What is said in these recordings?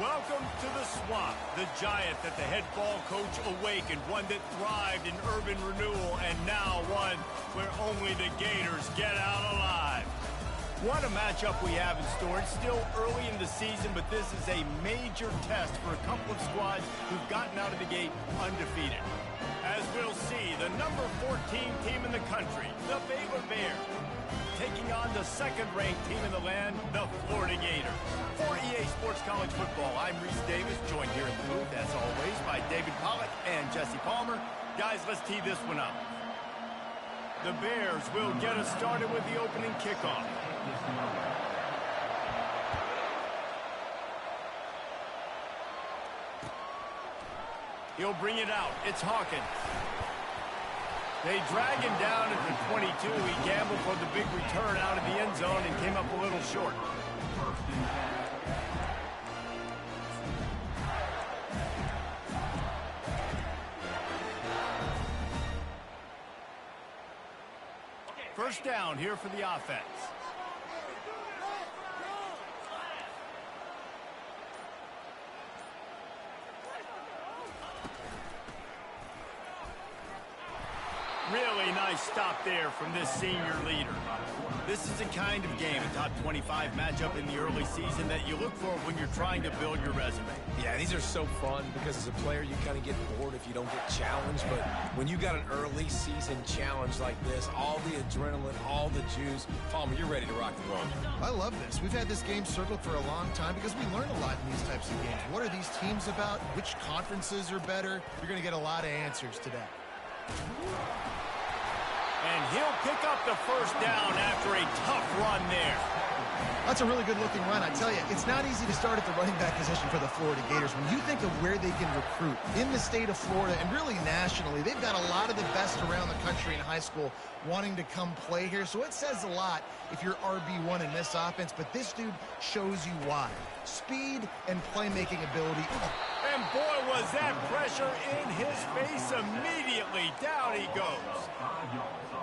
Welcome to the Swamp, the giant that the head ball coach awakened, one that thrived in urban renewal, and now one where only the Gators get out alive. What a matchup we have in store. It's still early in the season, but this is a major test for a couple of squads who've gotten out of the gate undefeated. As we'll see, the number 14 team in the country, the Baylor Bears, taking on the second-ranked team in the land, the Florida Gators. For EA Sports College Football, I'm Reese Davis, joined here in the booth, as always, by David Pollack and Jesse Palmer. Guys, let's tee this one up. The Bears will get us started with the opening kickoff. He'll bring it out. It's Hawkins. They drag him down at the 22. He gambled for the big return out of the end zone and came up a little short. First down here for the offense. Really nice stop there from this senior leader. This is the kind of game, a top 25 matchup in the early season, that you look for when you're trying to build your resume. Yeah, these are so fun because as a player, you kind of get bored if you don't get challenged. But when you got an early season challenge like this, all the adrenaline, all the juice, Palmer, you're ready to rock the boat. I love this. We've had this game circled for a long time because we learn a lot in these types of games. What are these teams about? Which conferences are better? You're going to get a lot of answers today. And he'll pick up the first down after a tough run there. That's a really good-looking run. I tell you, it's not easy to start at the running back position for the Florida Gators. When you think of where they can recruit in the state of Florida and really nationally, they've got a lot of the best around the country in high school wanting to come play here. So it says a lot if you're RB1 in this offense, but this dude shows you why. Speed and playmaking ability. And boy, was that pressure in his face immediately. Down he goes.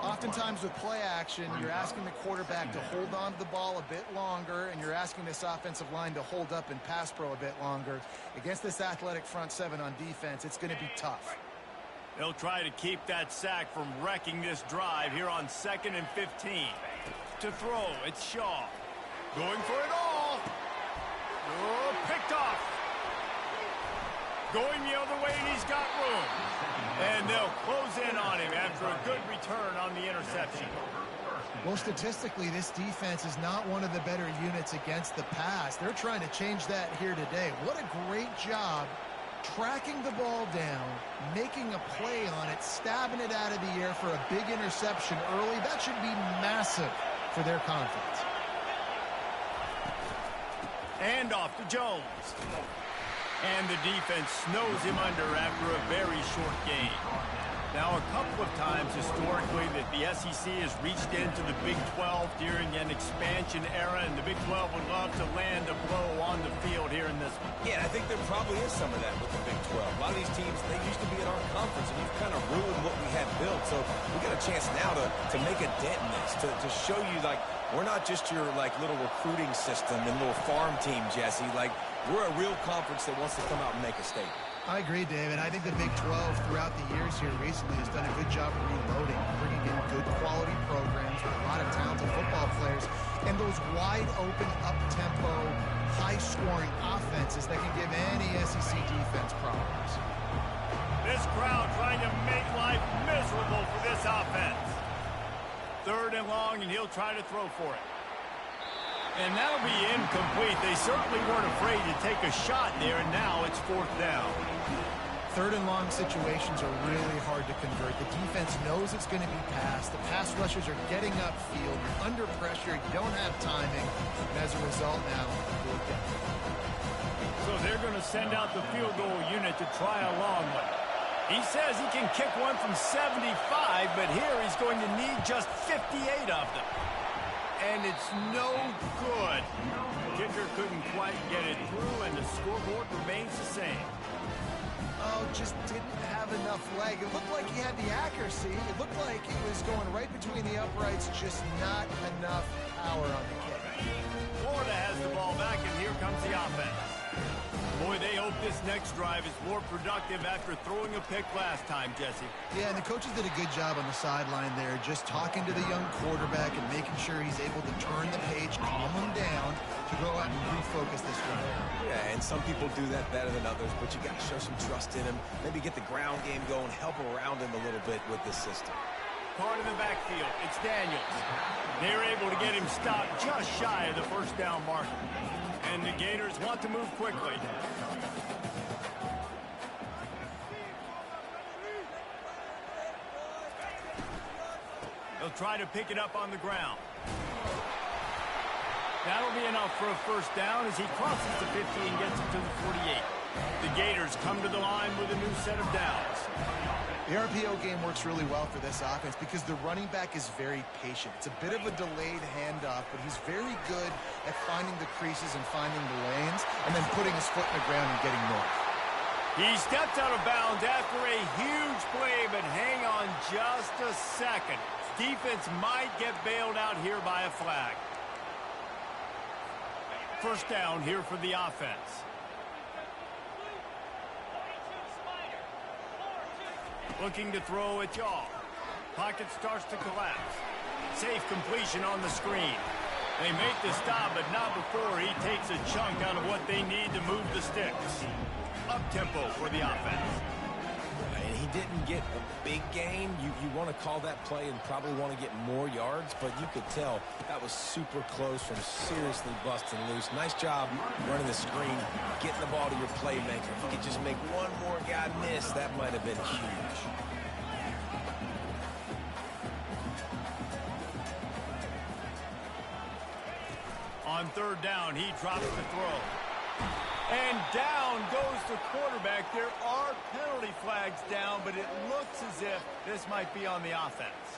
Oftentimes with play action, you're asking the quarterback to hold on to the ball a bit longer, and you're asking this offensive line to hold up and pass pro a bit longer. Against this athletic front seven on defense, it's going to be tough. They'll try to keep that sack from wrecking this drive here on 2nd and 15. To throw, it's Shaw. Going for it all. Oh, picked off. Going the other way, and he's got room. And they'll close in on him after a good return on the interception. Well, statistically, this defense is not one of the better units against the pass. They're trying to change that here today. What a great job tracking the ball down, making a play on it, stabbing it out of the air for a big interception early. That should be massive for their confidence. And off to Jones. And the defense snows him under after a very short game. Now, a couple of times historically that the SEC has reached into the Big 12 during an expansion era, and the Big 12 would love to land a blow on the field here in this one. Yeah, I think there probably is some of that with the Big 12. A lot of these teams, they used to be in our conference, and you've kind of ruined what we had built. So we got a chance now to make a dent in this, to show you, like, we're not just your, like, little recruiting system and little farm team, Jesse. Like, we're a real conference that wants to come out and make a statement. I agree, David. I think the Big 12 throughout the years here recently has done a good job of reloading, bringing in good quality programs with a lot of talented football players, and those wide-open, up-tempo, high-scoring offenses that can give any SEC defense problems. This crowd trying to make life miserable for this offense. 3rd and long, and he'll try to throw for it. And that'll be incomplete. They certainly weren't afraid to take a shot there, and now it's 4th down. 3rd and long situations are really hard to convert. The defense knows it's going to be passed. The pass rushers are getting upfield. You're under pressure. You don't have timing. And as a result now, you're down. So they're going to send out the field goal unit to try a long one. He says he can kick one from 75, but here he's going to need just 58 of them. And it's no good. Kicker couldn't quite get it through, and the scoreboard remains the same. Oh, just didn't have enough leg. It looked like he had the accuracy. It looked like he was going right between the uprights, just not enough power on the kick. Florida has the ball back, and here comes the offense. Boy, they hope this next drive is more productive after throwing a pick last time, Jesse. Yeah, and the coaches did a good job on the sideline there, just talking to the young quarterback and making sure he's able to turn the page, calm him down to go out and refocus this drive. Yeah, and some people do that better than others, but you got to show some trust in him. Maybe get the ground game going, help around him a little bit with this system. Part of the backfield, it's Daniels. They're able to get him stopped just shy of the first down marker. And the Gators want to move quickly. They'll try to pick it up on the ground. That'll be enough for a first down as he crosses the 50 and gets it to the 48. The Gators come to the line with a new set of downs. The RPO game works really well for this offense because the running back is very patient. It's a bit of a delayed handoff, but he's very good at finding the creases and finding the lanes and then putting his foot in the ground and getting north. He stepped out of bounds after a huge play, but hang on just a second. Defense might get bailed out here by a flag. First down here for the offense. Looking to throw at Yaw. Pocket starts to collapse. Safe completion on the screen. They make the stop, but not before he takes a chunk out of what they need to move the sticks. Up-tempo for the offense. And he didn't get a big gain. You want to call that play and probably want to get more yards, but you could tell that was super close from seriously busting loose. Nice job running the screen, getting the ball to your playmaker. If you could just make one more guy miss, that might have been huge. On third down, he drops the throw. And down goes the quarterback. There are penalty flags down, but it looks as if this might be on the offense.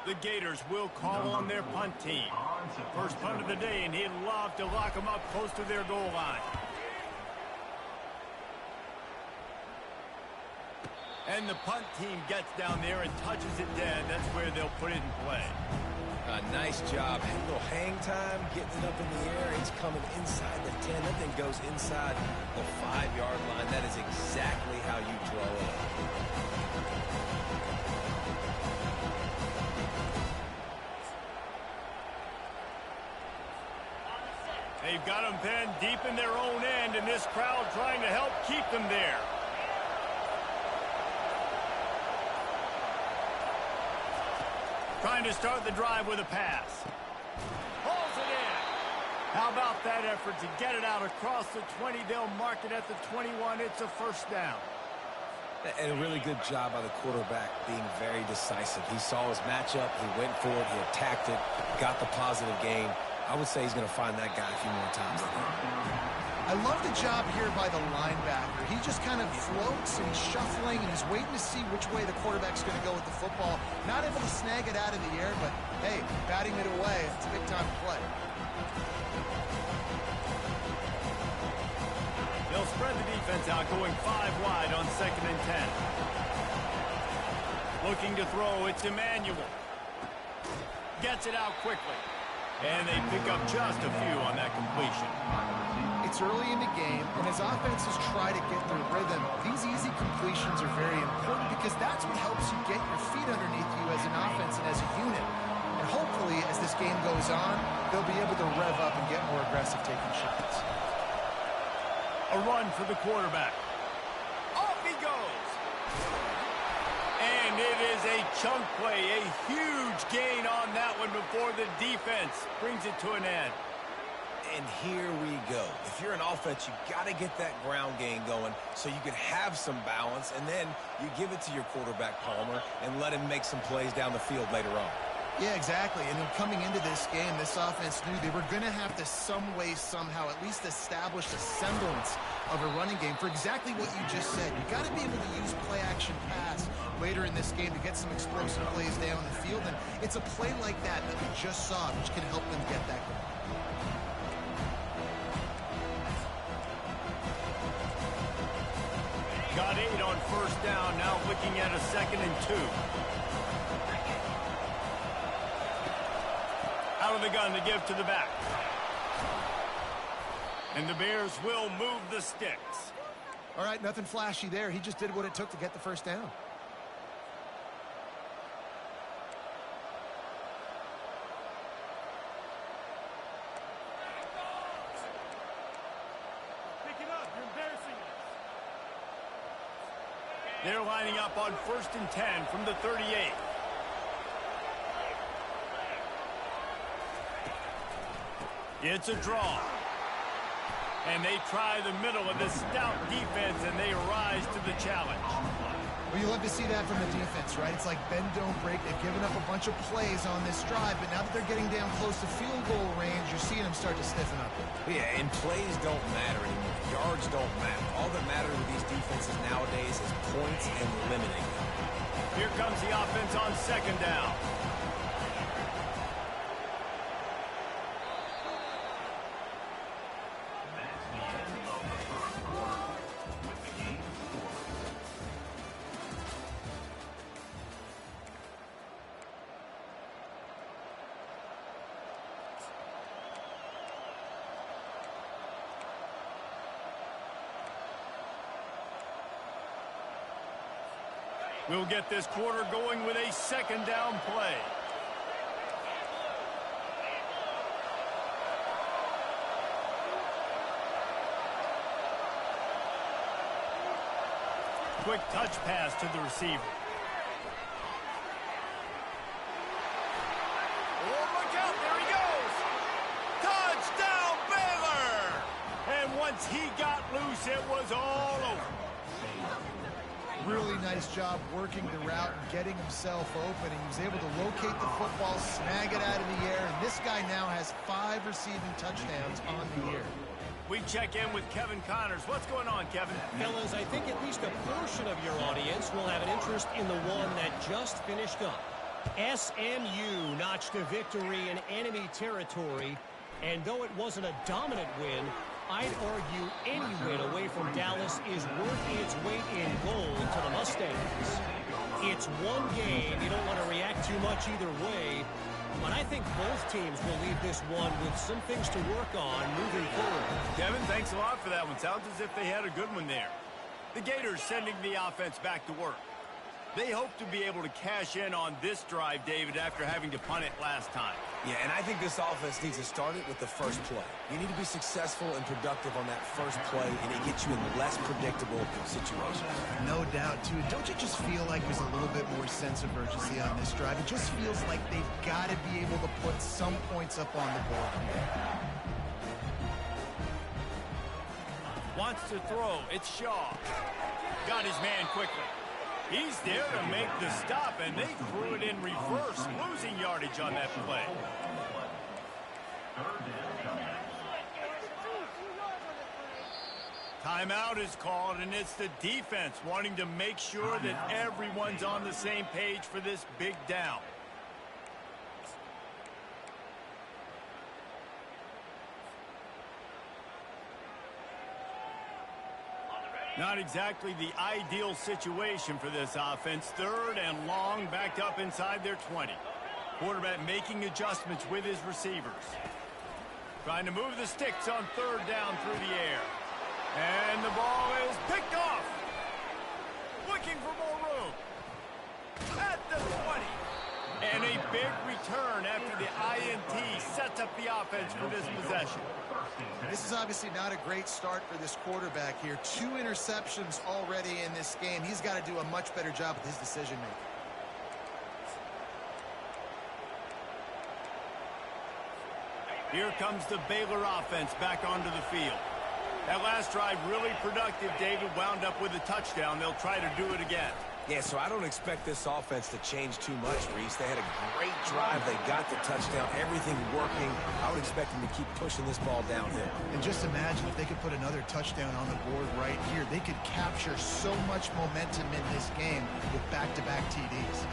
The Gators will call on their punt team. First punt of the day, and he'd love to lock them up close to their goal line. And the punt team gets down there and touches it dead. That's where they'll put it in play. Nice job. A little hang time, getting it up in the air. It's coming inside the 10. That thing goes inside the 5-yard line. That is exactly how you draw it up. They've got them pinned deep in their own end, and this crowd trying to help keep them there. Trying to start the drive with a pass. Pulls it in. How about that effort to get it out across the 20? They'll mark it at the 21. It's a first down. And a really good job by the quarterback being very decisive. He saw his matchup. He went for it. He attacked it. Got the positive gain. I would say he's going to find that guy a few more times today. I love the job here by the linebacker. He just kind of floats and he's shuffling and he's waiting to see which way the quarterback's going to go with the football. Not able to snag it out of the air, but hey, batting it away, it's a big time to play. They'll spread the defense out, going 5 wide on 2nd and 10. Looking to throw, it's Emmanuel. Gets it out quickly. And they pick up just a few on that completion. It's early in the game, and as offenses try to get their rhythm, these easy completions are very important because that's what helps you get your feet underneath you as an offense and as a unit. And hopefully, as this game goes on, they'll be able to rev up and get more aggressive taking shots. A run for the quarterback. Off he goes. And it is a chunk play, a huge gain on that one before the defense brings it to an end. And here we go. If you're an offense, you got to get that ground game going so you can have some balance, and then you give it to your quarterback, Palmer, and let him make some plays down the field later on. Yeah, exactly. And then coming into this game, this offense knew they were going to have to some way, somehow, at least establish a semblance of a running game for exactly what you just said. You got to be able to use play-action pass later in this game to get some explosive plays down the field. And it's a play like that that we just saw, which can help them get that going. Got 8 on first down, now looking at a 2nd and 2. Out of the gun to give to the back. And the Bears will move the sticks. All right, nothing flashy there. He just did what it took to get the first down. They're lining up on 1st and 10 from the 38. It's a draw. And they try the middle of this stout defense, and they rise to the challenge. Well, you love to see that from the defense, right? It's like bend, don't break. They've given up a bunch of plays on this drive, but now that they're getting down close to field goal range, you're seeing them start to stiffen up. Yeah, and plays don't matter anymore. Yards don't matter. All that matters with these defenses nowadays is points and limiting them. Here comes the offense on 2nd down. We'll get this quarter going with a 2nd down play. Quick touch pass to the receiver. Oh, look out, there he goes. Touchdown, Baylor! And once he got loose, it was all over. Really nice job working the route and getting himself open. He was able to locate the football, snag it out of the air, and this guy now has 5 receiving touchdowns on the year. We check in with Kevin Connors. What's going on, Kevin? Fellas, I think at least a portion of your audience will have an interest in the one that just finished up. SMU notched a victory in enemy territory, and though it wasn't a dominant win, I'd argue any win away from Dallas is worth its weight in gold to the Mustangs. It's one game. You don't want to react too much either way, but I think both teams will leave this one with some things to work on moving forward. Kevin, thanks a lot for that one. Sounds as if they had a good one there. The Gators sending the offense back to work. They hope to be able to cash in on this drive, David, after having to punt it last time. Yeah, and I think this offense needs to start it with the first play. You need to be successful and productive on that first play, and it gets you in less predictable situations. No doubt, too. Don't you just feel like there's a little bit more sense of urgency on this drive? It just feels like they've got to be able to put some points up on the board. Wants to throw. It's Shaw. Got his man quickly. He's there to make the stop, and they threw it in reverse, losing yardage on that play. Timeout is called, and it's the defense wanting to make sure that everyone's on the same page for this big down. Not exactly the ideal situation for this offense. 3rd and long, backed up inside their 20. Quarterback making adjustments with his receivers. Trying to move the sticks on 3rd down through the air. And the ball is picked off. Looking for more room. At the 20. And a big return after the INT sets up the offense for this possession. This is obviously not a great start for this quarterback here. 2 interceptions already in this game. He's got to do a much better job with his decision-making. Here comes the Baylor offense back onto the field. That last drive really productive. David wound up with a touchdown. They'll try to do it again. Yeah, so I don't expect this offense to change too much, Reese. They had a great drive. They got the touchdown. Everything working. I would expect them to keep pushing this ball downhill. And just imagine if they could put another touchdown on the board right here. They could capture so much momentum in this game with back-to-back TDs.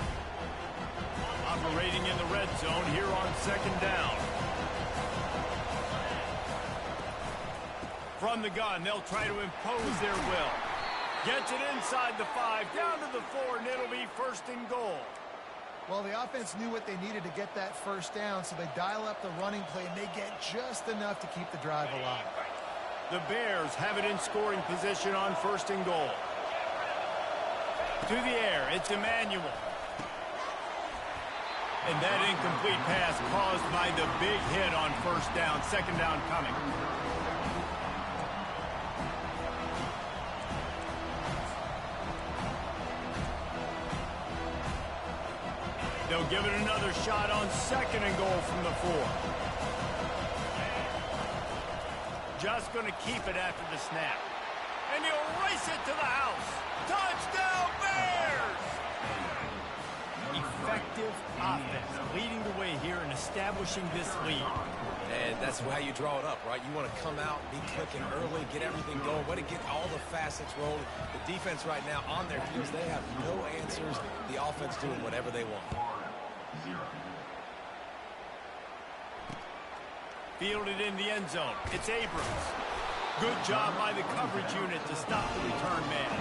Operating in the red zone here on 2nd down. From the gun, they'll try to impose their will. Gets it inside the 5, down to the 4, and it'll be 1st and goal. Well, the offense knew what they needed to get that first down, so they dial up the running play, and they get just enough to keep the drive alive. The Bears have it in scoring position on 1st and goal. To the air, it's Emmanuel. And that incomplete pass caused by the big hit on 1st down. 2nd down coming. They'll give it another shot on 2nd and goal from the 4. Just going to keep it after the snap. And he'll race it to the house. Touchdown, Bears! Effective offense leading the way here and establishing this lead. And that's how you draw it up, right? You want to come out, be clicking early, get everything going, way to get all the facets rolling. The defense right now on their heels, they have no answers. The offense doing whatever they want. Fielded in the end zone. It's Abrams. Good job by the coverage unit to stop the return man.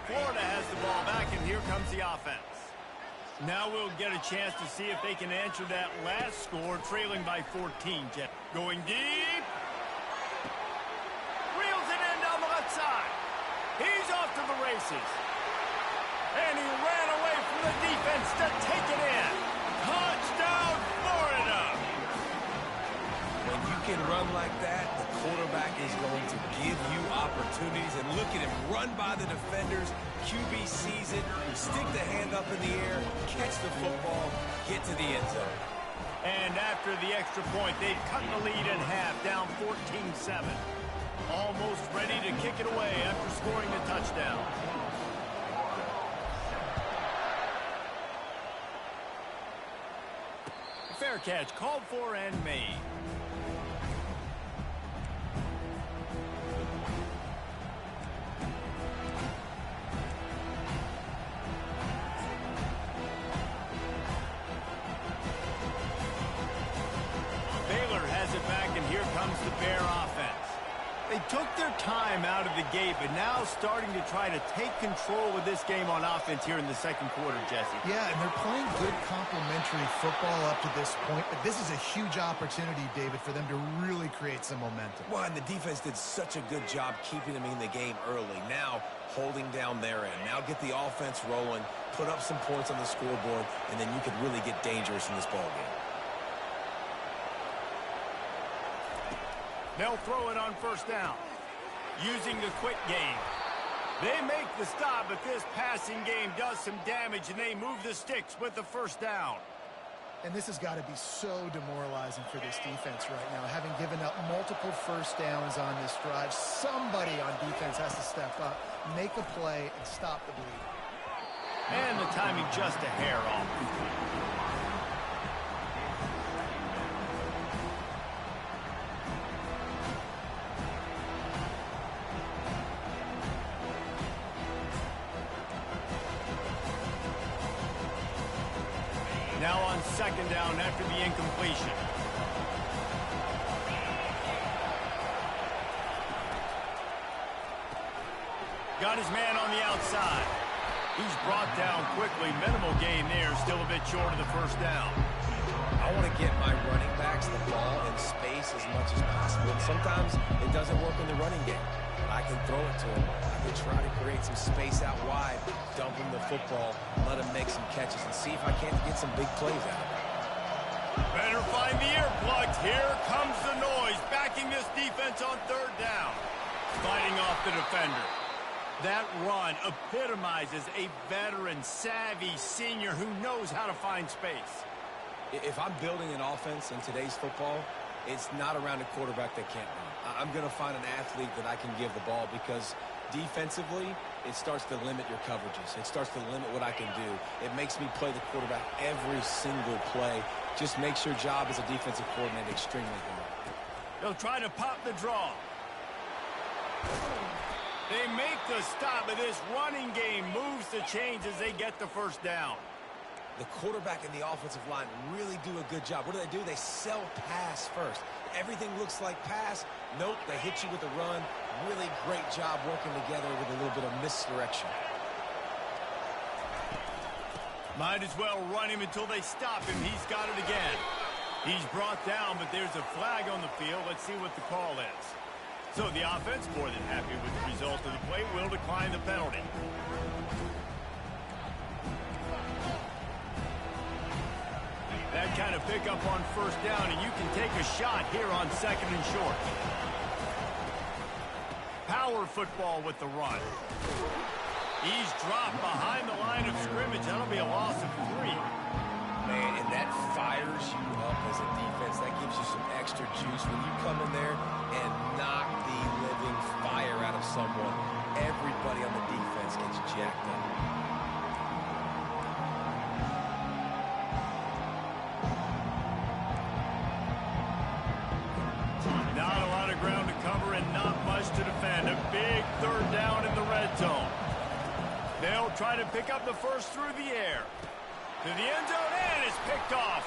Florida has the ball back, and here comes the offense. Now we'll get a chance to see if they can answer that last score, trailing by 14. Jeff going deep. Reels it in down the left side. He's off to the races. And he ran away from the defense to take it in. Touchdown, Florida! When you can run like that, the quarterback is going to give you opportunities. And look at him run by the defenders. QB sees it, stick the hand up in the air, catch the football, get to the end zone. And after the extra point, they've cut the lead in half, down 14-7. Almost ready to kick it away after scoring a touchdown. Fair catch called for and made. Baylor has it back, and here comes the Bear offense. They took their time out of the gate, but now starting to try to take control of this game on offense here in the 2nd quarter, Jesse. Yeah, and they're playing good complementary football up to this point, but this is a huge opportunity, David, for them to really create some momentum. Well, and the defense did such a good job keeping them in the game early. Now, holding down their end. Now get the offense rolling, put up some points on the scoreboard, and then you could really get dangerous in this ball game. They'll throw it on 1st down. Using the quick game. They make the stop, but this passing game does some damage, and they move the sticks with the 1st down. And this has got to be so demoralizing for this defense right now. Having given up multiple 1st downs on this drive, somebody on defense has to step up, make a play, and stop the bleed. And the timing just a hair off. Now on 2nd down after the incompletion. Got his man on the outside. He's brought down quickly. Minimal gain there. Still a bit short of the 1st down. I want to get my running backs the ball in space as much as possible. And sometimes it doesn't work in the running game. I can throw it to him. I can try to create some space out wide, dump him the football, let him make some catches, and see if I can't get some big plays out of it. Better find the earplugs. Here comes the noise, backing this defense on 3rd down. Fighting off the defender. That run epitomizes a veteran, savvy senior who knows how to find space. If I'm building an offense in today's football, it's not around a quarterback that can't run. I'm going to find an athlete that I can give the ball, because defensively, it starts to limit your coverages. It starts to limit what I can do. It makes me play the quarterback every single play. Just makes your job as a defensive coordinator extremely hard. They'll try to pop the draw. They make the stop, but this running game moves the chains as they get the 1st down. The quarterback and the offensive line really do a good job. What do? They sell pass first. Everything looks like pass. Nope, they hit you with a run. Really great job working together with a little bit of misdirection. Might as well run him until they stop him. He's got it again. He's brought down, but there's a flag on the field. Let's see what the call is. So the offense, more than happy with the result of the play, will decline the penalty. That kind of pickup on first down, and you can take a shot here on 2nd and short. Power football with the run. He's dropped behind the line of scrimmage. That'll be a loss of 3. Man, and that fires you up as a defense. That gives you some extra juice when you come in there and knock the living fire out of someone. Everybody on the defense gets jacked up. Not a lot of ground to cover and not much to defend. A big 3rd down in the red zone. They'll try to pick up the first through the air. To the end zone, and it's picked off.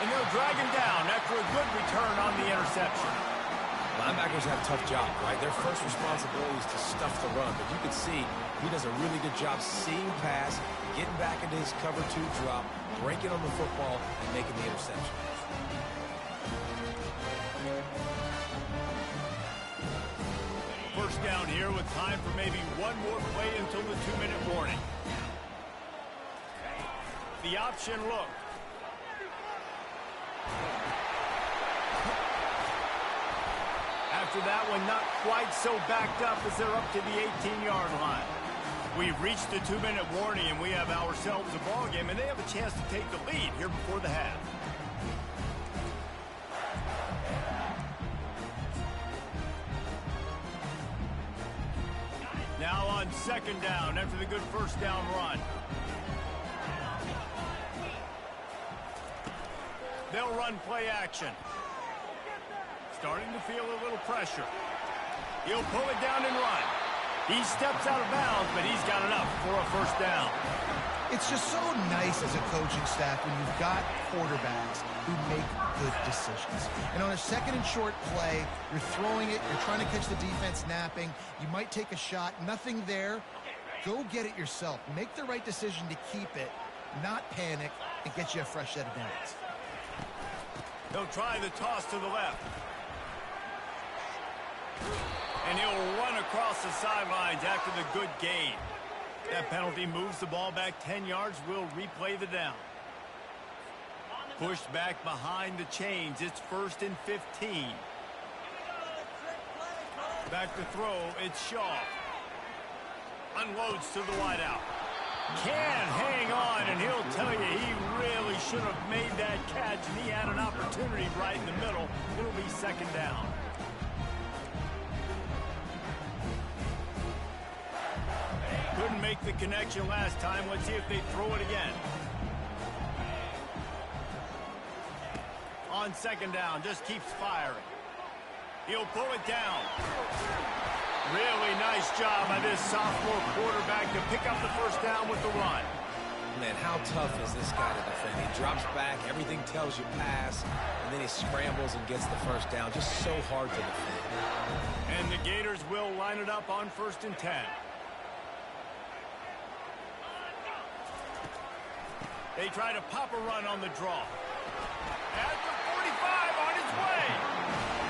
And they'll drag him down after a good return on the interception. Linebackers have a tough job, right? Their first responsibility is to stuff the run, but you can see he does a really good job seeing pass, getting back into his cover 2 drop, breaking on the football, and making the interception. First down here with time for maybe one more play until the 2-minute warning. The option look. After that one, not quite so backed up as they're up to the 18-yard line. We've reached the 2-minute warning, and we have ourselves a ball game, and they have a chance to take the lead here before the half. Now on 2nd down after the good first down run. They'll run play action. Starting to feel a little pressure. He'll pull it down and run. He steps out of bounds, but he's got enough for a first down. It's just so nice as a coaching staff when you've got quarterbacks who make good decisions. And on a 2nd and short play, you're throwing it, you're trying to catch the defense napping, you might take a shot, nothing there. Go get it yourself. Make the right decision to keep it, not panic, and get you a fresh set of downs. He'll try the toss to the left. And he'll run across the sidelines after the good gain. That penalty moves the ball back 10 yards. We'll replay the down. Pushed back behind the chains. It's 1st and 15. Back to throw. It's Shaw. Unloads to the wideout. Can hang on, and he'll tell you he really should have made that catch, and he had an opportunity right in the middle. It'll be 2nd down. Couldn't make the connection last time. Let's see if they throw it again. On 2nd down, just keeps firing. He'll pull it down. Really nice job by this sophomore quarterback to pick up the first down with the run. Man, how tough is this guy to defend? He drops back, everything tells you pass, and then he scrambles and gets the first down. Just so hard to defend. And the Gators will line it up on 1st and 10. They try to pop a run on the draw. At the 45, on his way.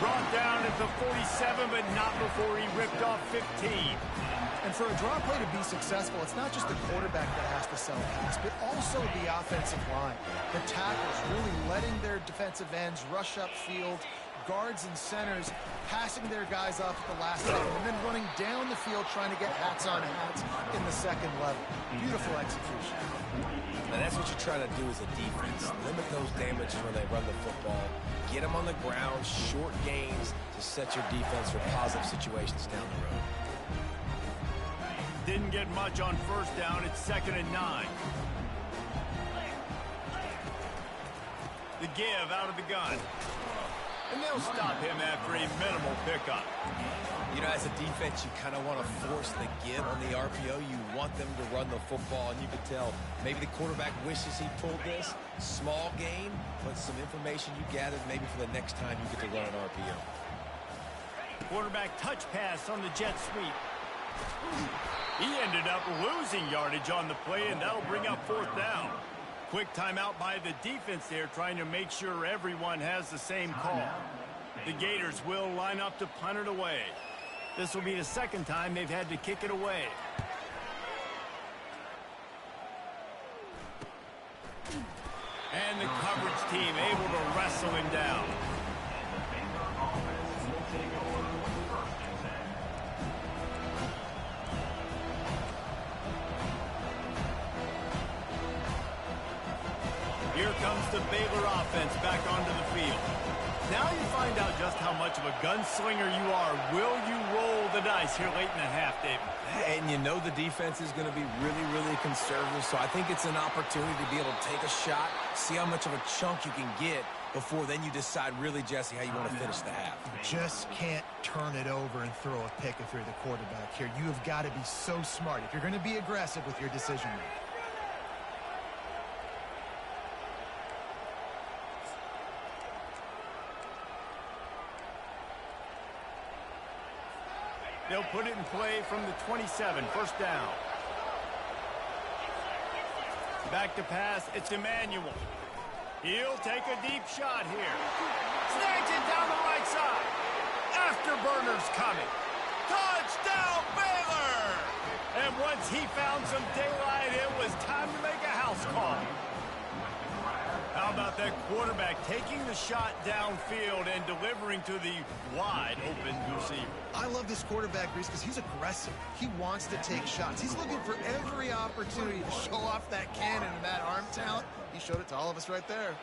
Brought down at the 47, but not before he ripped off 15. And for a draw play to be successful, it's not just the quarterback that has to sell pass, but also the offensive line. The tackles really letting their defensive ends rush upfield, guards and centers passing their guys off at the last second, and then running down the field trying to get hats on hats in the 2nd level. Beautiful execution. And that's what you're trying to do as a defense. Limit those damages when they run the football. Get them on the ground, short gains to set your defense for positive situations down the road. Didn't get much on first down. It's 2nd and 9. The give out of the gun. And they'll stop him after a minimal pickup. You know, as a defense, you kind of want to force the give on the RPO. You want them to run the football, and you can tell maybe the quarterback wishes he pulled this. Small gain, but some information you gathered maybe for the next time you get to run an RPO. Quarterback touch pass on the jet sweep. He ended up losing yardage on the play, and that'll bring up 4th down. Quick timeout by the defense there, trying to make sure everyone has the same call. The Gators will line up to punt it away. This will be the 2nd time they've had to kick it away. And the coverage team able to wrestle him down. Here comes the Baylor offense back onto the field. Now you find out just how much of a gunslinger you are. Will you roll the dice here late in the half, David? And you know the defense is going to be really, really conservative, so I think it's an opportunity to be able to take a shot, see how much of a chunk you can get before then you decide really, Jesse, how you want to finish the half. You just can't turn it over and throw a pick if you're the quarterback here. You have got to be so smart if you're going to be aggressive with your decision making. They'll put it in play from the 27, 1st down. Back to pass, it's Emmanuel. He'll take a deep shot here. Snags it down the right side. Afterburner's coming. Touchdown, Baylor! And once he found some daylight, it was time to make a house call. How about that quarterback taking the shot downfield and delivering to the wide open receiver? I love this quarterback, Reese, because he's aggressive. He wants to take shots. He's looking for every opportunity to show off that cannon and that arm talent. He showed it to all of us right there.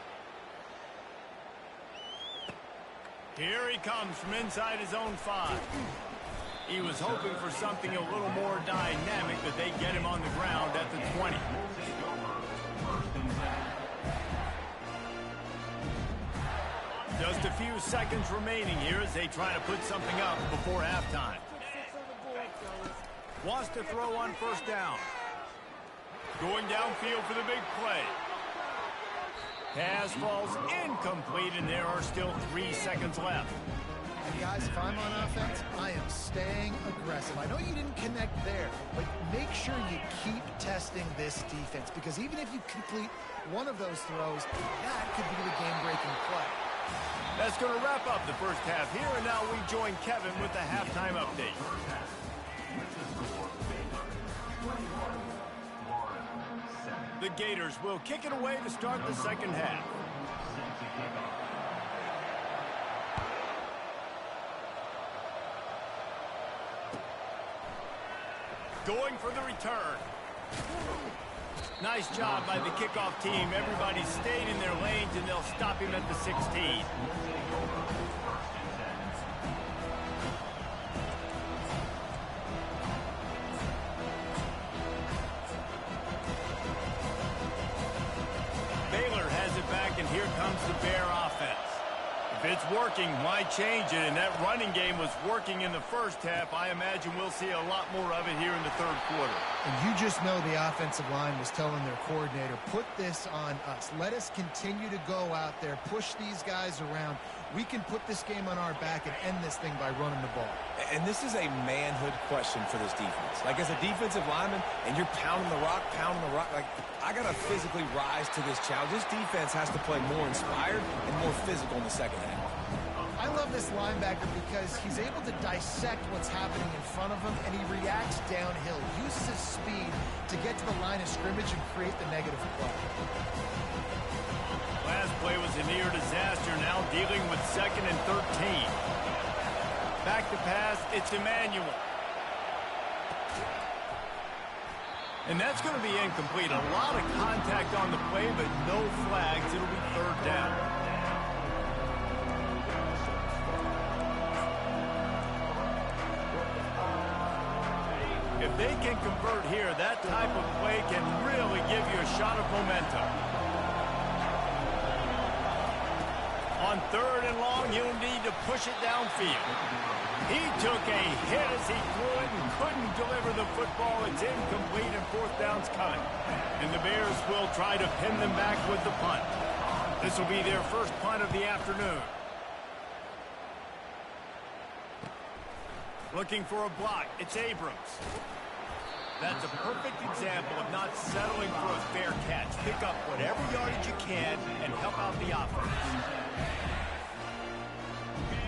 Here he comes from inside his own 5. He was hoping for something a little more dynamic, but they get him on the ground at the 20. Just a few seconds remaining here as they try to put something up before halftime. Wants to throw on 1st down. Going downfield for the big play. Pass falls incomplete, and there are still 3 seconds left. And guys, if I'm on offense, I am staying aggressive. I know you didn't connect there, but make sure you keep testing this defense, because even if you complete one of those throws, that could be the game-breaking play. That's going to wrap up the 1st half here, and now we join Kevin with the halftime update. The Gators will kick it away to start the 2nd half. Going for the return. Nice job by the kickoff team. Everybody stayed in their lanes, and they'll stop him at the 16. Baylor has it back, and here comes the Bear offense. If it's working, why change it? And that running game was working in the 1st half. I imagine we'll see a lot more of it here in the 3rd quarter. And you just know the offensive line was telling their coordinator, put this on us. Let us continue to go out there, push these guys around. We can put this game on our back and end this thing by running the ball. And this is a manhood question for this defense. Like, as a defensive lineman, and you're pounding the rock, like, I got to physically rise to this challenge. This defense has to play more inspired and more physical in the 2nd half. I love this linebacker because he's able to dissect what's happening in front of him, and he reacts downhill, uses his speed to get to the line of scrimmage and create the negative play. Last play was a near disaster, now dealing with 2nd and 13. Back to pass, it's Emmanuel. And that's going to be incomplete. A lot of contact on the play, but no flags. It'll be 3rd down. If they can convert here, that type of play can really give you a shot of momentum. On 3rd and long, he'll need to push it downfield. He took a hit as he threw it and couldn't deliver the football. It's incomplete, and 4th down's coming. And the Bears will try to pin them back with the punt. This will be their 1st punt of the afternoon. Looking for a block. It's Abrams. That's a perfect example of not settling for a fair catch. Pick up whatever yardage you can and help out the offense.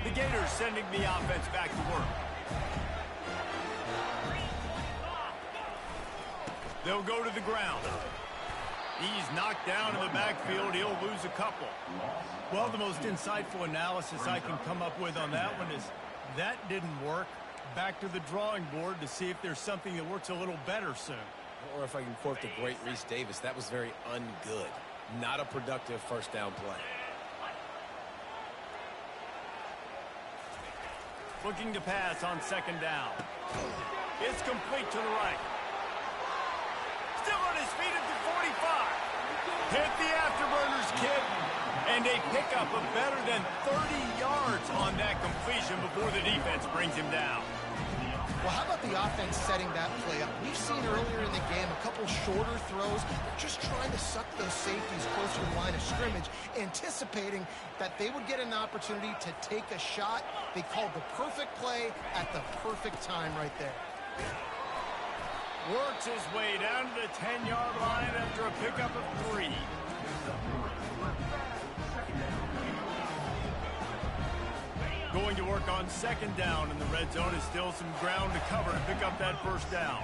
The Gators sending the offense back to work. They'll go to the ground. He's knocked down in the backfield. He'll lose a couple. Well, the most insightful analysis I can come up with on that one is that didn't work. Back to the drawing board to see if there's something that works a little better soon. Or if I can quote the great Reese Davis, that was very ungood. Not a productive first down play. Looking to pass on second down. It's complete to the right. Still on his feet at the 45. Hit the afterburners, kid. And a pickup of better than 30 yards on that completion before the defense brings him down. Well, how about the offense setting that play up? We've seen earlier in the game a couple shorter throws, just trying to suck those safeties closer to the line of scrimmage, anticipating that they would get an opportunity to take a shot. They called the perfect play at the perfect time right there. Works his way down to the 10-yard line after a pickup of 3. Going to work on second down in the red zone is still some ground to cover to pick up that first down.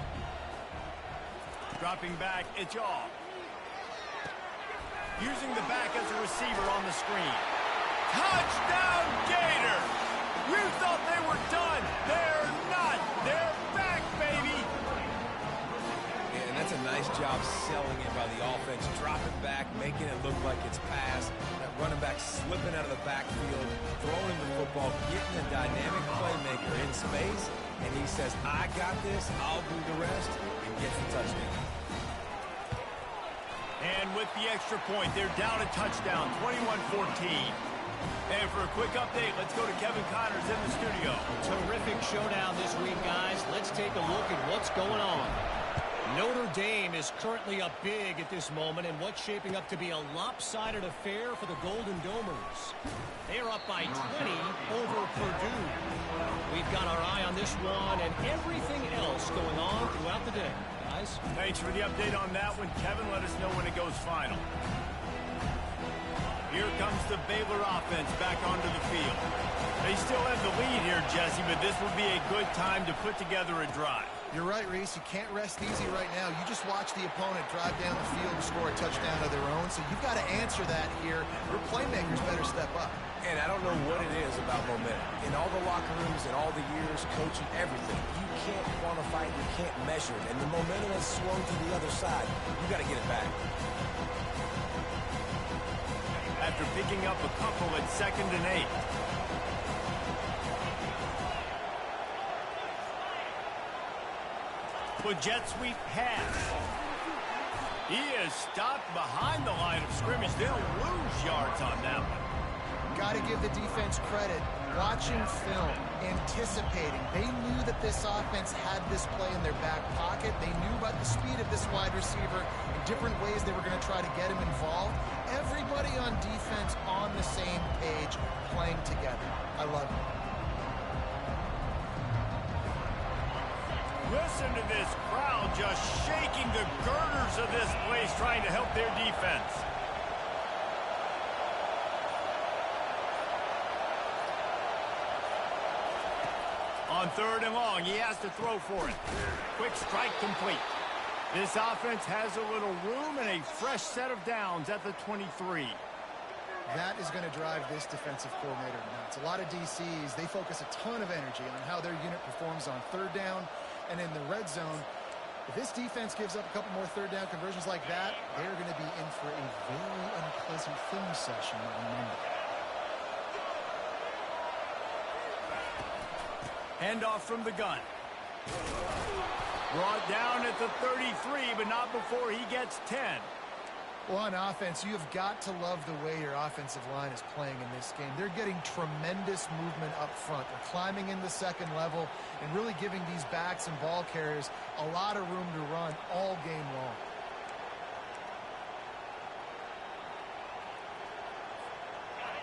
Dropping back, it's off. Using the back as a receiver on the screen. Touchdown, Gator! You thought they were done. They're not. They're back, baby! And that's a nice job selling it by the offense. Dropping back, making it look like it's passed. That running back slipping out of the backfield, throwing him the football, getting a dynamic playmaker in space, and he says, I got this, I'll do the rest, and gets the touchdown. And with the extra point, they're down a touchdown, 21-14. And for a quick update, let's go to Kevin Connors in the studio. Terrific showdown this week, guys. Let's take a look at what's going on. Notre Dame is currently up big at this moment in what's shaping up to be a lopsided affair for the Golden Domers. They are up by 20 over Purdue. We've got our eye on this one and everything else going on throughout the day. Guys, thanks for the update on that one, Kevin. Let us know when it goes final. Here comes the Baylor offense back onto the field. They still have the lead here, Jesse, but this will be a good time to put together a drive. You're right, Reese. You can't rest easy right now. You just watch the opponent drive down the field and score a touchdown of their own, so you've got to answer that here. Your playmakers better step up. And I don't know what it is about momentum. In all the locker rooms and all the years, coaching, everything, you can't quantify it, you can't measure it. And the momentum has swung to the other side. You got to get it back. After picking up a couple at 2nd and 8. With jet sweep pass. He is stopped behind the line of scrimmage. They'll lose yards on that one. Got to give the defense credit. Watching film, anticipating. They knew that this offense had this play in their back pocket. They knew about the speed of this wide receiver and different ways they were going to try to get him involved. Everybody on defense on the same page, playing together. I love it. Listen to this crowd just shaking the girders of this place, trying to help their defense. On 3rd and long, he has to throw for it. Quick strike complete. This offense has a little room and a fresh set of downs at the 23. That is going to drive this defensive coordinator nuts. A lot of DCs, they focus a ton of energy on how their unit performs on 3rd down and in the red zone. If this defense gives up a couple more 3rd down conversions like that, they're going to be in for a very unpleasant film session on Monday. Handoff from the gun. Brought down at the 33, but not before he gets 10. Well, on offense, you have got to love the way your offensive line is playing in this game. They're getting tremendous movement up front. They're climbing in the 2nd level and really giving these backs and ball carriers a lot of room to run all game long.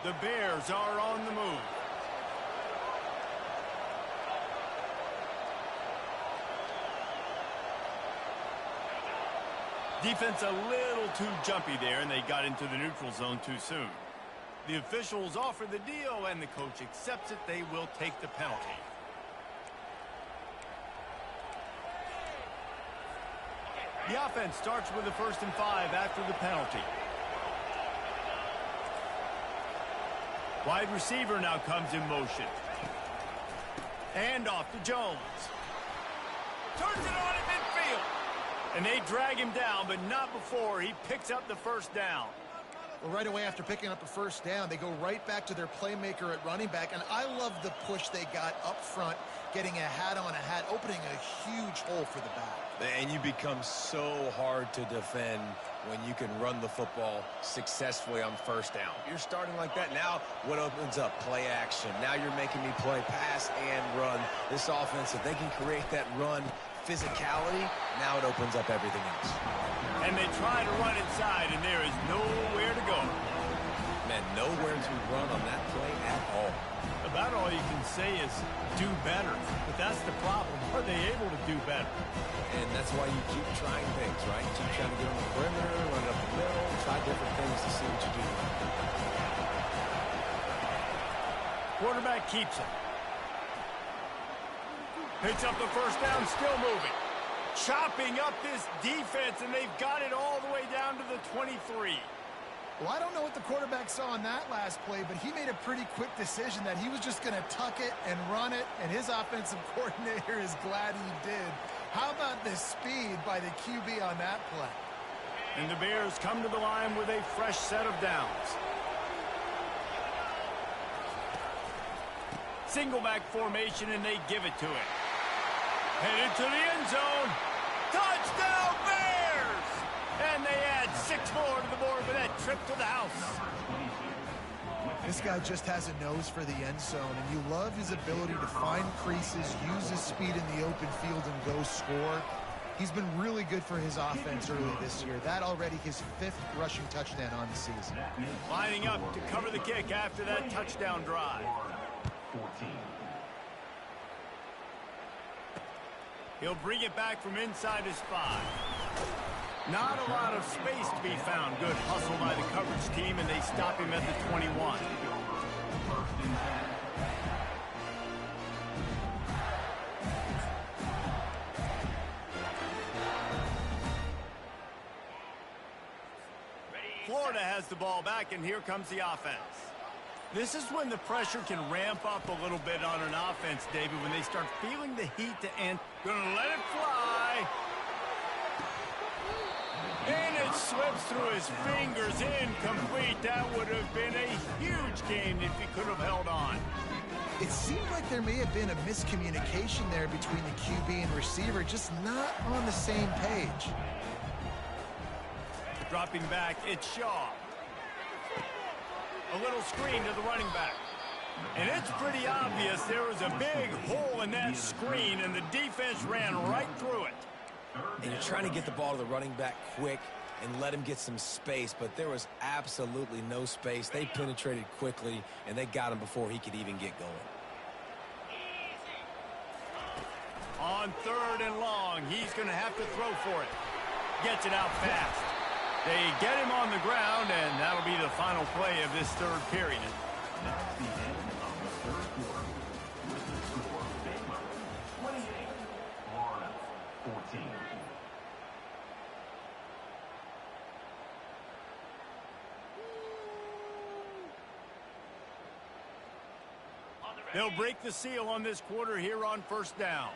The Bears are on the move. Defense a little too jumpy there, and they got into the neutral zone too soon. The officials offer the deal, and the coach accepts it. They will take the penalty. The offense starts with a 1st and 5 after the penalty. Wide receiver now comes in motion. And off to Jones. Turns it on at midfield. And they drag him down, but not before he picks up the 1st down. Well, right away after picking up a 1st down, they go right back to their playmaker at running back. And I love the push they got up front, getting a hat on a hat, opening a huge hole for the back. And you become so hard to defend when you can run the football successfully on 1st down. You're starting like that. Now what opens up? Play action. Now you're making me play pass and run. This offense, if they can create that run physicality, now it opens up everything else. And they try to run inside, and there is nowhere to go. Man, nowhere to run on that play at all. About all you can say is do better. But that's the problem. Are they able to do better? And that's why you keep trying things, right? Keep trying to get on the perimeter, run it up the middle, try different things to see what you do. Quarterback keeps it. Picks up the 1st down, still moving. Chopping up this defense, and they've got it all the way down to the 23. Well, I don't know what the quarterback saw on that last play, but he made a pretty quick decision that he was just going to tuck it and run it, and his offensive coordinator is glad he did. How about the speed by the QB on that play? And the Bears come to the line with a fresh set of downs. Single back formation, and they give it to him. Headed to the end zone. Touchdown, Bears! And they add 6 more to the board with that trip to the house. This guy just has a nose for the end zone, and you love his ability to find creases, use his speed in the open field, and go score. He's been really good for his offense early this year. That already his 5th rushing touchdown on the season. Lining up to cover the kick after that touchdown drive. 14. He'll bring it back from inside his 5. Not a lot of space to be found. Good hustle by the coverage team, and they stop him at the 21. Florida has the ball back, and here comes the offense. This is when the pressure can ramp up a little bit on an offense, David, when they start feeling the heat to end. Gonna let it fly. And it slips through his fingers, incomplete. That would have been a huge gain if he could have held on. It seemed like there may have been a miscommunication there between the QB and receiver, just not on the same page. Dropping back, it's Shaw. A little screen to the running back. And it's pretty obvious there was a big hole in that screen, and the defense ran right through it. And you're trying to get the ball to the running back quick and let him get some space, but there was absolutely no space. They penetrated quickly, and they got him before he could even get going. On 3rd and long, he's going to have to throw for it. Gets it out fast. They get him on the ground, and that'll be the final play of this 3rd period. That's the end of the 3rd quarter. With the score, Baylor 28, Florida 14. They'll break the seal on this quarter here on 1st down.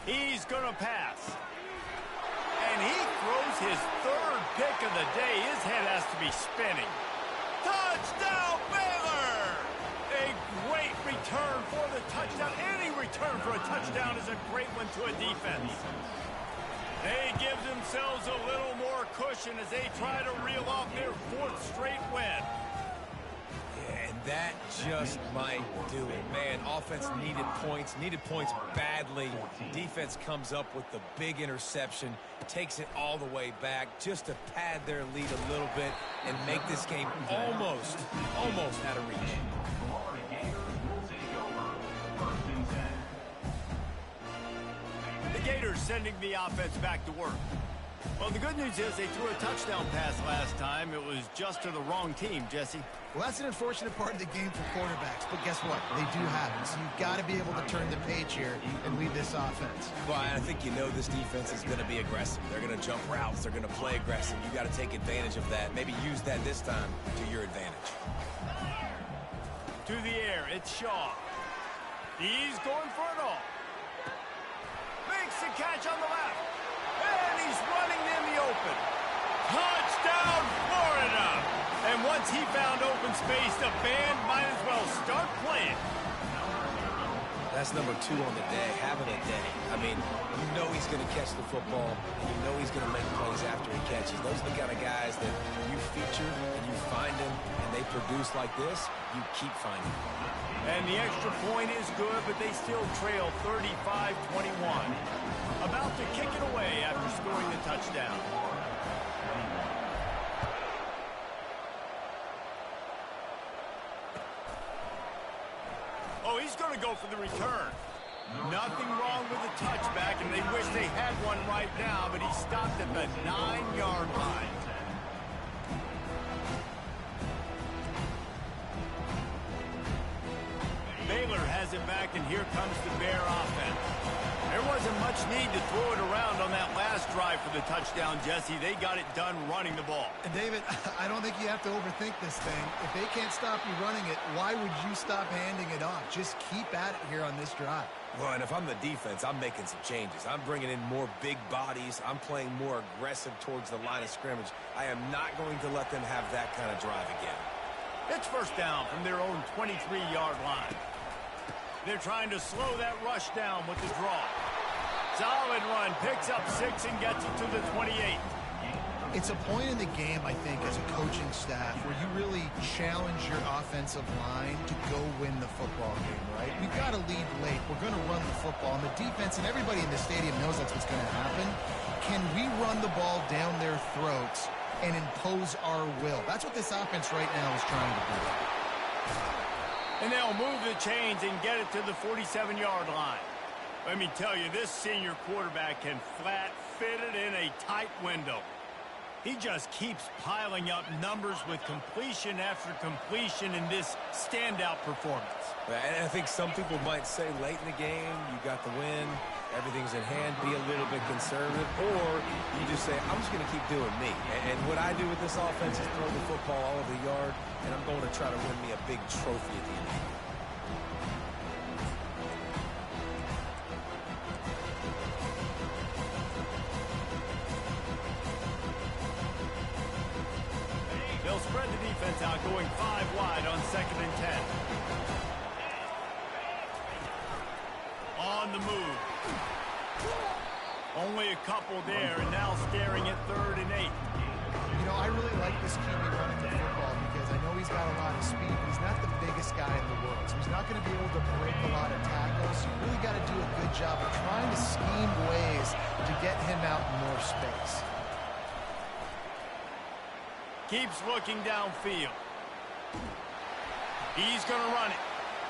He's going to pass. And he throws his 3rd pick of the day. His head has to be spinning. Touchdown, Baylor! A great return for the touchdown. Any return for a touchdown is a great one to a defense. They give themselves a little more cushion as they try to reel off their 4th straight win. And that just might do it. Man, offense needed points badly. Defense comes up with the big interception, takes it all the way back just to pad their lead a little bit and make this game almost out of reach. Florida Gators will take over 1st and 10. The Gators sending the offense back to work. Well, the good news is they threw a touchdown pass last time. It was just to the wrong team, Jesse. Well, that's an unfortunate part of the game for quarterbacks, but guess what? They do have it, so you've got to be able to turn the page here and lead this offense. Well, I think you know this defense is going to be aggressive. They're going to jump routes. They're going to play aggressive. You got to take advantage of that. Maybe use that this time to your advantage. To the air, it's Shaw. He's going for it all. Makes the catch on the left. And he's running in the open. Touchdown, Florida! And once he found open space, the band might as well start playing. That's number 2 on the day, having a day. I mean, you know he's going to catch the football, and you know he's going to make plays after he catches. Those are the kind of guys that you feature and you find them, and they produce like this, you keep finding them. And the extra point is good, but they still trail 35-21. About to kick it away after scoring the touchdown. Oh, he's going to go for the return. Nothing wrong with the touchback, and they wish they had one right now, but he stopped at the 9-yard line. Baylor has it back, and here comes the Bear offense. There wasn't much need to throw it around on that last drive for the touchdown, Jesse. They got it done running the ball. And David, I don't think you have to overthink this thing. If they can't stop you running it, why would you stop handing it off? Just keep at it here on this drive. Well, and if I'm the defense, I'm making some changes. I'm bringing in more big bodies. I'm playing more aggressive towards the line of scrimmage. I am not going to let them have that kind of drive again. It's first down from their own 23-yard line. They're trying to slow that rush down with the draw. Solid run, picks up 6 and gets it to the 28. It's a point in the game, I think, as a coaching staff where you really challenge your offensive line to go win the football game, right? We've got to lead late. We're going to run the football. And the defense and everybody in the stadium knows that's what's going to happen. Can we run the ball down their throats and impose our will? That's what this offense right now is trying to do. And they'll move the chains and get it to the 47-yard line. Let me tell you, this senior quarterback can flat fit it in a tight window. He just keeps piling up numbers with completion after completion in this standout performance. And I think some people might say late in the game, you got the win, everything's in hand, be a little bit conservative, or you just say, I'm just going to keep doing me. And what I do with this offense is throw the football all over the yard, and I'm going to try to win me a big trophy at the end of the year. They'll spread the defense out, going 5 wide on 2nd and 10. On the move. Only a couple there, and now staring at 3rd and 8. You know, I really like this QB running the football because I know he's got a lot of speed, but he's not the biggest guy in the world. So he's not going to be able to break a lot of tackles. So you really got to do a good job of trying to scheme ways to get him out in more space. Keeps looking downfield. He's going to run it.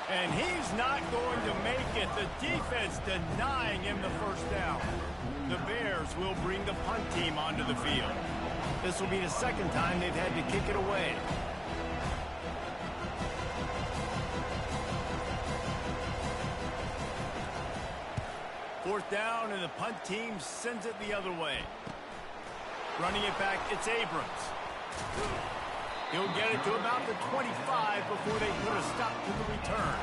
And he's not going to make it. The defense denying him the first down. The Bears will bring the punt team onto the field. This will be the 2nd time they've had to kick it away. Fourth down, and the punt team sends it the other way. Running it back, it's Abrams. He'll get it to about the 25 before they put a stop to the return.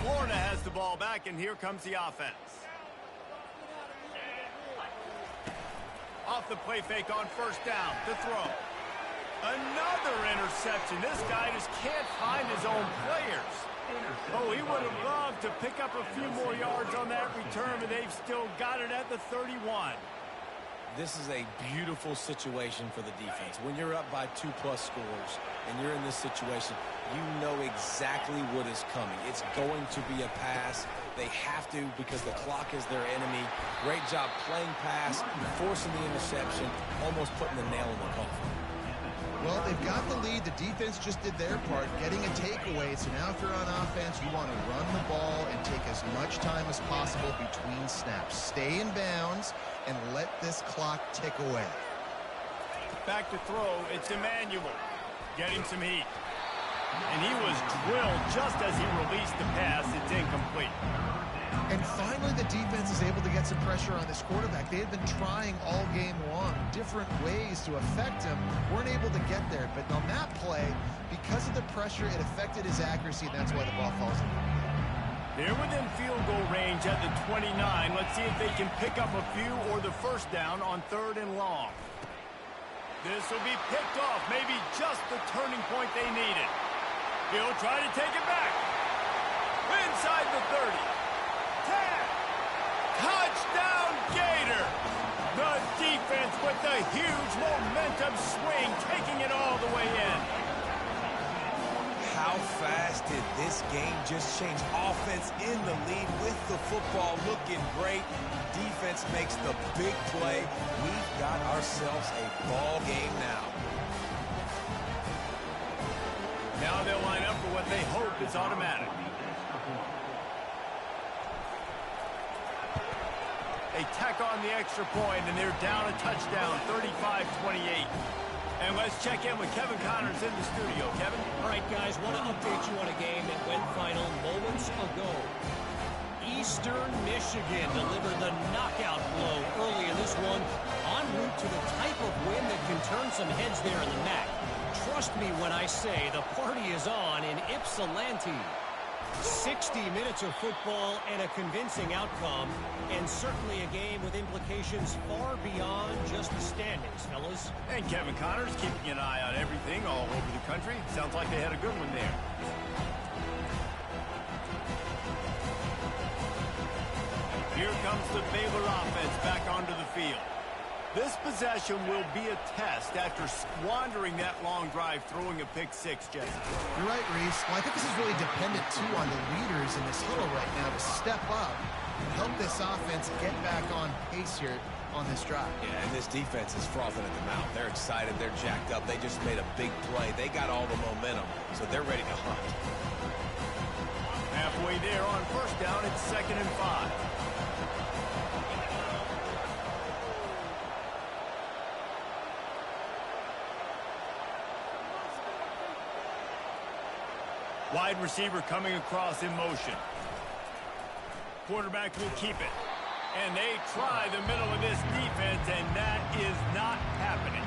Florida has the ball back, and here comes the offense. Off the play fake on first down to throw. Another interception. This guy just can't find his own players. Oh, he would have loved to pick up a few more yards on that return, but they've still got it at the 31. This is a beautiful situation for the defense. When you're up by 2+ scores and you're in this situation, you know exactly what is coming. It's going to be a pass. They have to because the clock is their enemy. Great job playing pass, forcing the interception, almost putting the nail in the coffin. Well, they've got the lead. The defense just did their part, getting a takeaway. So now if you're on offense, you want to run the ball and take as much time as possible between snaps. Stay in bounds and let this clock tick away. Back to throw, it's Emmanuel getting some heat. And he was drilled just as he released the pass. It's incomplete. And finally, the defense is able to get some pressure on this quarterback. They had been trying all game long, different ways to affect him. Weren't able to get there. But on that play, because of the pressure, it affected his accuracy, and that's why the ball falls in. They're within field goal range at the 29. Let's see if they can pick up a few or the first down on 3rd and long. This will be picked off, maybe just the turning point they needed. He'll try to take it back. Inside the 30. 10. Touchdown, Gator. The defense with the huge momentum swing, taking it all the way in. How fast did this game just change? Offense in the lead with the football looking great. Defense makes the big play. We've got ourselves a ball game now. Now they'll line up for what they hope is automatic. They tack on the extra point, and they're down a touchdown, 35-28. And let's check in with Kevin Connors in the studio. Kevin? All right, guys, want to update you on a game that went final moments ago. Eastern Michigan delivered the knockout blow early in this one, en route to the type of win that can turn some heads there in the MAC. Trust me when I say the party is on in Ypsilanti. 60 minutes of football and a convincing outcome, and certainly a game with implications far beyond just the standings, fellas. And Kevin Connors keeping an eye on everything all over the country. Sounds like they had a good one there. Here comes the Baylor offense back onto the field. This possession will be a test after squandering that long drive, throwing a pick six, Jesse. You're right, Reese. Well, I think this is really dependent, too, on the leaders in this huddle right now to step up and help this offense get back on pace here on this drive. Yeah, and this defense is frothing at the mouth. They're excited. They're jacked up. They just made a big play. They got all the momentum, so they're ready to hunt. Halfway there on 1st down, it's 2nd and 5. Wide receiver coming across in motion. Quarterback will keep it. And they try the middle of this defense, and that is not happening.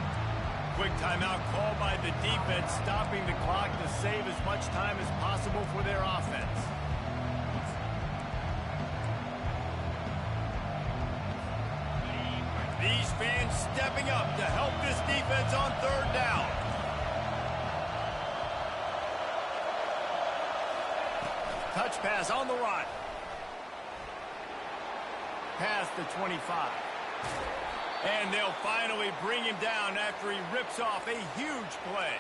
Quick timeout called by the defense, stopping the clock to save as much time as possible for their offense. These fans stepping up to help this defense on 3rd down. Touch pass on the run. Past the 25. And they'll finally bring him down after he rips off a huge play.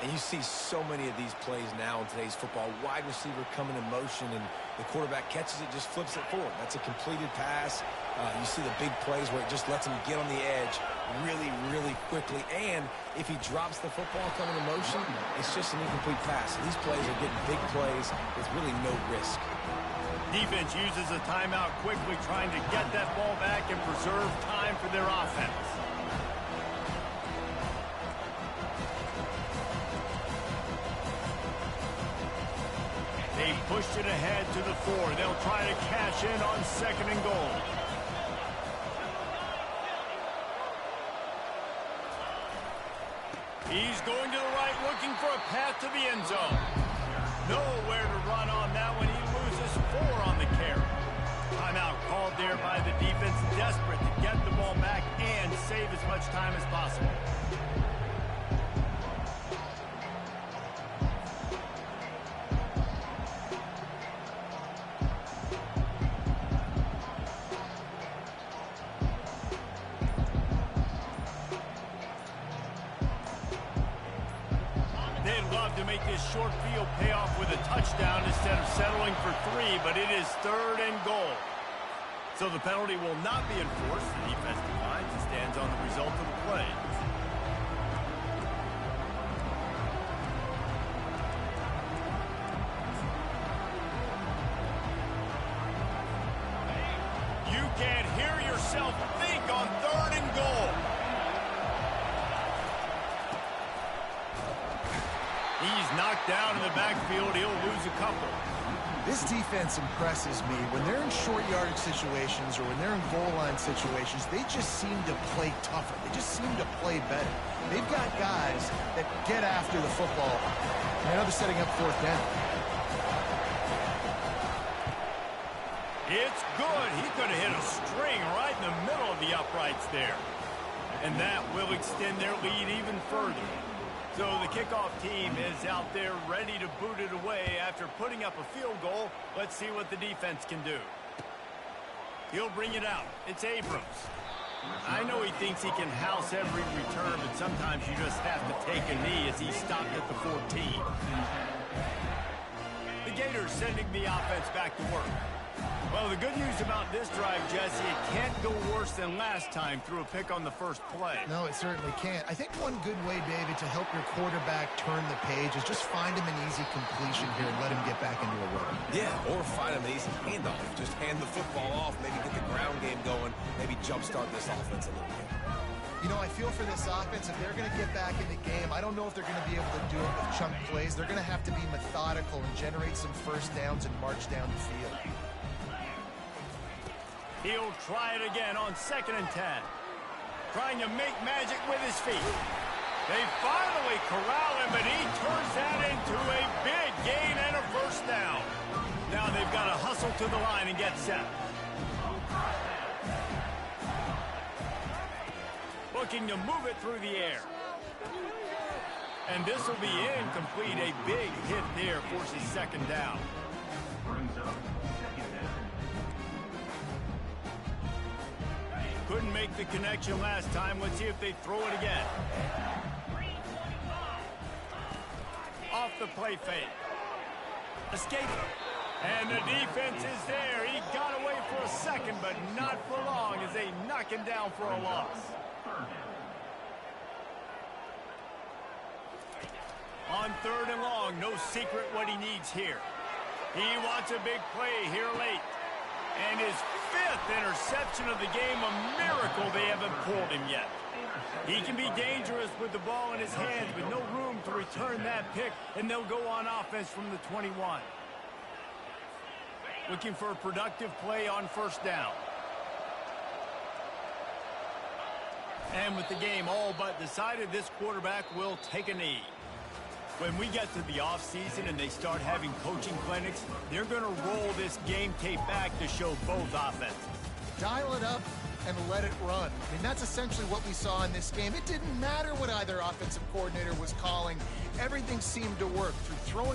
And you see so many of these plays now in today's football. Wide receiver coming in motion, and the quarterback catches it, just flips it forward. That's a completed pass. You see the big plays where it just lets him get on the edge really, really quickly. And if he drops the football coming in motion, it's just an incomplete pass. These plays are getting big plays with really no risk. Defense uses a timeout quickly, trying to get that ball back and preserve time for their offense. They pushed it ahead to the 4. They'll try to cash in on 2nd and goal. He's going to the right, looking for a path to the end zone. Nowhere to run on that one. He loses 4 on the carry. Timeout called there by the defense, desperate to get the ball back and save as much time as possible. To make this short field pay off with a touchdown instead of settling for 3, but it is 3rd and goal. So the penalty will not be enforced. The defense declines and stands on the result of the play. can't hear yourself think on 3rd and goal. He's knocked down in the backfield. He'll lose a couple. This defense impresses me. When they're in short yardage situations or when they're in goal line situations, they just seem to play tougher. They just seem to play better. They've got guys that get after the football. And now they're setting up 4th down. It's good. He could have hit a string right in the middle of the uprights there. And that will extend their lead even further. So the kickoff team is out there ready to boot it away after putting up a field goal. Let's see what the defense can do. He'll bring it out. It's Abrams. I know he thinks he can house every return, but sometimes you just have to take a knee as he stopped at the 14. The Gators sending the offense back to work. Well, the good news about this drive, Jesse, it can't go worse than last time through a pick on the first play. No, it certainly can't. I think one good way, David, to help your quarterback turn the page is just find him an easy completion here and let him get back into a rhythm. Yeah, or find him an easy handoff. Just hand the football off, maybe get the ground game going, maybe jumpstart this offense a little bit. You know, I feel for this offense, if they're going to get back in the game, I don't know if they're going to be able to do it with chunk plays. They're going to have to be methodical and generate some first downs and march down the field. He'll try it again on 2nd and 10. Trying to make magic with his feet. They finally corral him, but he turns that into a big gain and a first down. Now they've got to hustle to the line and get set. Looking to move it through the air. And this will be incomplete. A big hit there forces 2nd down. Brings up 2nd down. Couldn't make the connection last time. Let's see if they throw it again. Off the play fake. Escape. And the defense is there. He got away for a second, but not for long as they knock him down for a loss. On 3rd and long, no secret what he needs here. He wants a big play here late. And his 5th interception of the game, a miracle they haven't pulled him yet. He can be dangerous with the ball in his hands, but no room to return that pick, and they'll go on offense from the 21. Looking for a productive play on 1st down. And with the game all but decided, this quarterback will take a knee. When we get to the offseason and they start having coaching clinics, they're going to roll this game tape back to show both offenses. Dial it up and let it run. I mean, that's essentially what we saw in this game. It didn't matter what either offensive coordinator was calling. Everything seemed to work through throwing